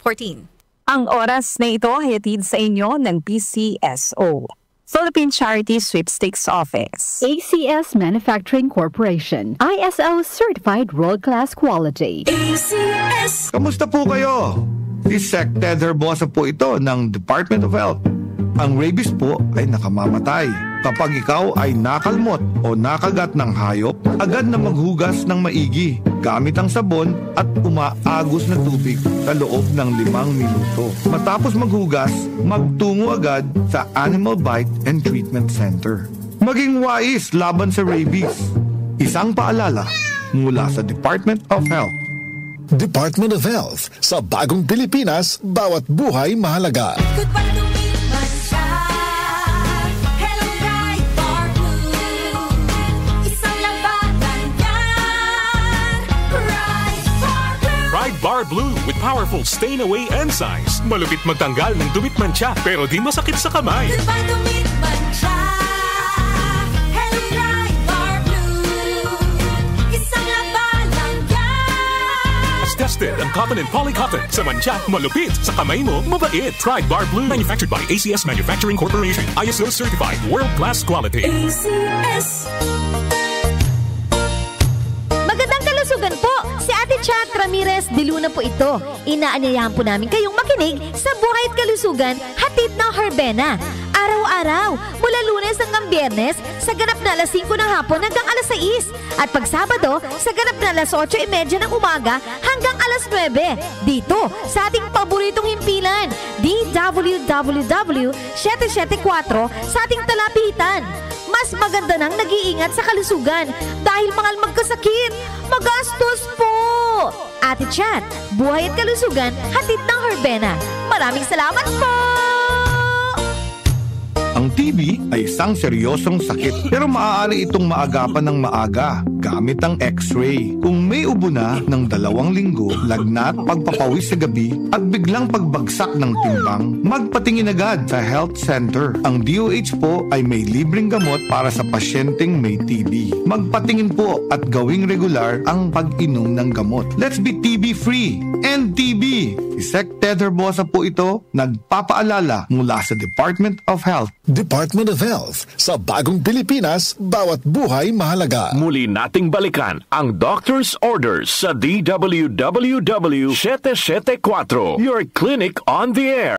14. Ang oras na ito ay hatid sa inyo ng PCSO, Philippine Charity Sweepstakes Office. ACS Manufacturing Corporation, ISO Certified World-Class Quality. ACS! Kamusta po kayo? Si Sec. Tether Bosa po ito ng Department of Health. Ang rabies po ay nakamamatay. Kapag ikaw ay nakalmot o nakagat ng hayop, agad na maghugas ng maigi gamit ang sabon at umaagos na tubig sa loob ng 5 minuto. Matapos maghugas, magtungo agad sa Animal Bite and Treatment Center. Maging wais laban sa rabies. Isang paalala mula sa Department of Health. Department of Health, sa bagong Pilipinas, bawat buhay mahalaga. Goodbye to me, Mansha. Hello, Bright Bar Blue. Isang labanan yan. Bright Bar Blue. Bright Bar Blue with powerful stain-away enzymes. Malupit magtanggal ng dumit mancha pero di masakit sa kamay. Goodbye to me, Mansha. Hello, Bright Bar Blue. Isang labanan yan. As tested ang cotton and polycotton. Sa mancha, malupit. Sa kamay mo, mabait. Bright Bar Blue. Manufactured by ACS Manufacturing Corporation. ISO Certified World-Class Quality. ACS. Magandang kalusugan po! Si Ate Chat Ramirez de Luna po ito. Inaanyayahan po namin kayong makinig sa Buhay at Kalusugan, hatid ng Herbena. Araw-araw, mula Lunes hanggang Biyernes, sa ganap na alas 5 ng hapon hanggang alas 6. At pag Sabado, sa ganap na alas 8:30 ng umaga hanggang alas 9. Dito, sa ating paboritong himpilan, DWWW 774 sa ating talapitan. Mas maganda nang nag-iingat sa kalusugan dahil mahal magkasakit. Magastos po! Ate Chat, Buhay at Kalusugan, hatid ng Herbena. Maraming salamat po! Ang TB ay isang seryosong sakit pero maaari itong maagapan ng maaga gamit ang X-ray. Kung may ubo na ng 2 linggo, lagnat, pagpapawis sa gabi at biglang pagbagsak ng timbang, magpatingin agad sa health center. Ang DOH po ay may libreng gamot para sa pasyenteng may TB. Magpatingin po at gawing regular ang pag-inom ng gamot. Let's be TB-free! End TB! Si Sec. Tether Bosa po ito, nagpapaalala mula sa Department of Health. Department of Health, sa bagong Pilipinas, bawat buhay mahalaga. Muli nating balikan ang Doctor's Orders sa DWWW 774, your clinic on the air.